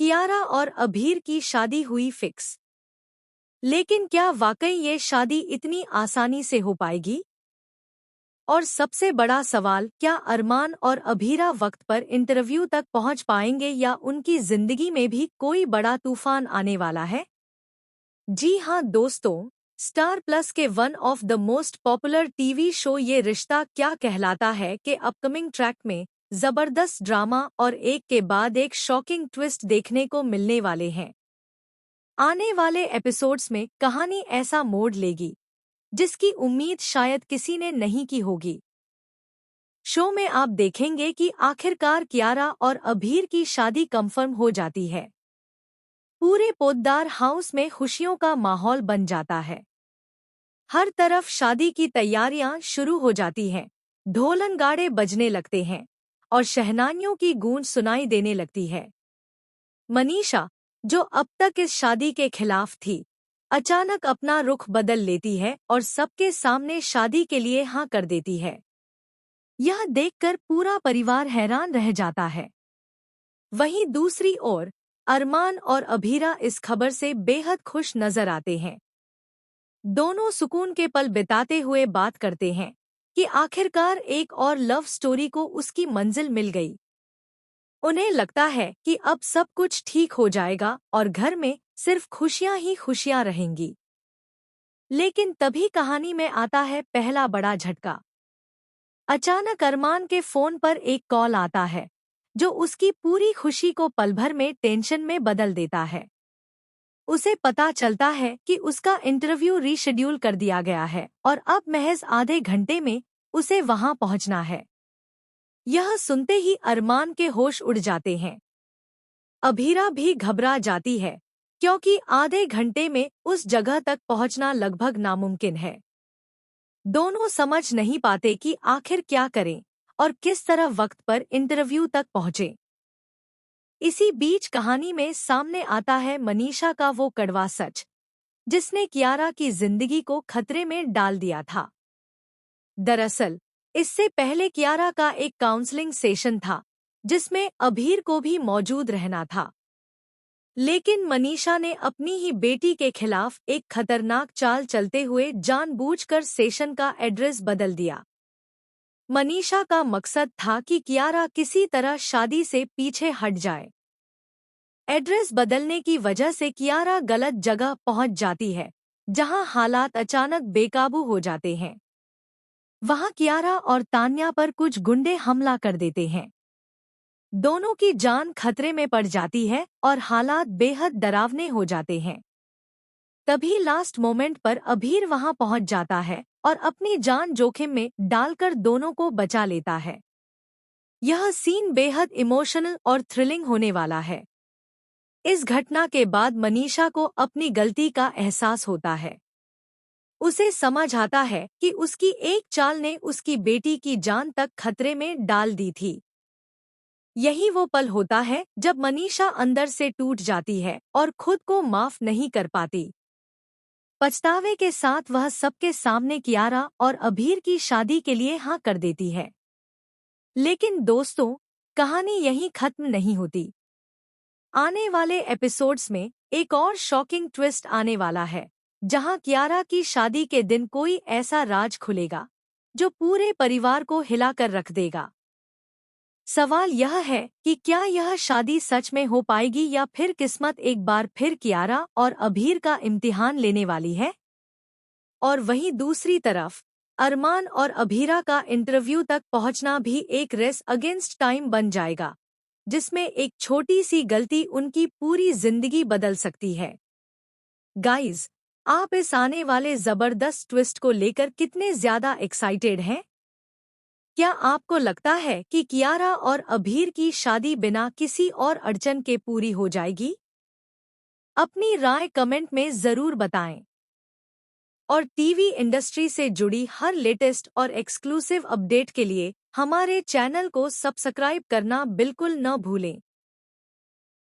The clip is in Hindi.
कियारा और अभीर की शादी हुई फिक्स। लेकिन क्या वाकई ये शादी इतनी आसानी से हो पाएगी? और सबसे बड़ा सवाल, क्या अरमान और अभीरा वक्त पर इंटरव्यू तक पहुंच पाएंगे या उनकी जिंदगी में भी कोई बड़ा तूफान आने वाला है? जी हां दोस्तों, स्टार प्लस के one of the most popular TV show ये रिश्ता क्या कहलाता है के अपकमिंग ट्रैक में जबरदस्त ड्रामा और एक के बाद एक शॉकिंग ट्विस्ट देखने को मिलने वाले हैं। आने वाले एपिसोड्स में कहानी ऐसा मोड़ लेगी जिसकी उम्मीद शायद किसी ने नहीं की होगी। शो में आप देखेंगे कि आखिरकार कियारा और अभीर की शादी कंफर्म हो जाती है। पूरे पोद्दार हाउस में खुशियों का माहौल बन जाता है। हर तरफ शादी की तैयारियां शुरू हो जाती हैं, ढोल नगाड़े बजने लगते हैं और शहनाइयों की गूंज सुनाई देने लगती है। मनीषा, जो अब तक इस शादी के खिलाफ थी, अचानक अपना रुख बदल लेती है और सबके सामने शादी के लिए हाँ कर देती है। यह देखकर पूरा परिवार हैरान रह जाता है। वहीं दूसरी ओर अरमान और अभीरा इस खबर से बेहद खुश नजर आते हैं। दोनों सुकून के पल बिताते हुए बात करते हैं कि आखिरकार एक और लव स्टोरी को उसकी मंजिल मिल गई। उन्हें लगता है कि अब सब कुछ ठीक हो जाएगा और घर में सिर्फ खुशियां ही खुशियां रहेंगी। लेकिन तभी कहानी में आता है पहला बड़ा झटका। अचानक अरमान के फोन पर एक कॉल आता है जो उसकी पूरी खुशी को पल भर में टेंशन में बदल देता है। उसे पता चलता है कि उसका इंटरव्यू रीशेड्यूल कर दिया गया है और अब महज आधे घंटे में उसे वहां पहुंचना है। यह सुनते ही अरमान के होश उड़ जाते हैं। अभीरा भी घबरा जाती है क्योंकि आधे घंटे में उस जगह तक पहुंचना लगभग नामुमकिन है। दोनों समझ नहीं पाते कि आखिर क्या करें और किस तरह वक्त पर इंटरव्यू तक पहुंचे। इसी बीच कहानी में सामने आता है मनीषा का वो कड़वा सच जिसने कियारा की जिंदगी को खतरे में डाल दिया था। दरअसल इससे पहले कियारा का एक काउंसलिंग सेशन था जिसमें अभीर को भी मौजूद रहना था। लेकिन मनीषा ने अपनी ही बेटी के खिलाफ एक खतरनाक चाल चलते हुए जानबूझकर सेशन का एड्रेस बदल दिया। मनीषा का मकसद था कि कियारा किसी तरह शादी से पीछे हट जाए। एड्रेस बदलने की वजह से कियारा गलत जगह पहुंच जाती है जहां हालात अचानक बेकाबू हो जाते हैं। वहां कियारा और तान्या पर कुछ गुंडे हमला कर देते हैं। दोनों की जान खतरे में पड़ जाती है और हालात बेहद डरावने हो जाते हैं। तभी लास्ट मोमेंट पर अभीर वहां पहुंच जाता है और अपनी जान जोखिम में डालकर दोनों को बचा लेता है। यह सीन बेहद इमोशनल और थ्रिलिंग होने वाला है। इस घटना के बाद मनीषा को अपनी गलती का एहसास होता है। उसे समझ आता है कि उसकी एक चाल ने उसकी बेटी की जान तक खतरे में डाल दी थी। यही वो पल होता है जब मनीषा अंदर से टूट जाती है और खुद को माफ नहीं कर पाती। पछतावे के साथ वह सबके सामने कियारा और अभीर की शादी के लिए हाँ कर देती है। लेकिन दोस्तों, कहानी यहीं खत्म नहीं होती। आने वाले एपिसोड्स में एक और शॉकिंग ट्विस्ट आने वाला है जहां कियारा की शादी के दिन कोई ऐसा राज खुलेगा जो पूरे परिवार को हिलाकर रख देगा। सवाल यह है कि क्या यह शादी सच में हो पाएगी या फिर किस्मत एक बार फिर कियारा और अभीर का इम्तिहान लेने वाली है। और वहीं दूसरी तरफ अरमान और अभीरा का इंटरव्यू तक पहुंचना भी एक रेस अगेंस्ट टाइम बन जाएगा जिसमें एक छोटी सी गलती उनकी पूरी जिंदगी बदल सकती है। गाइज, आप इस आने वाले जबरदस्त ट्विस्ट को लेकर कितने ज्यादा एक्साइटेड हैं? क्या आपको लगता है कि कियारा और अभीर की शादी बिना किसी और अड़चन के पूरी हो जाएगी? अपनी राय कमेंट में जरूर बताएं। और टीवी इंडस्ट्री से जुड़ी हर लेटेस्ट और एक्सक्लूसिव अपडेट के लिए हमारे चैनल को सब्सक्राइब करना बिल्कुल न भूलें।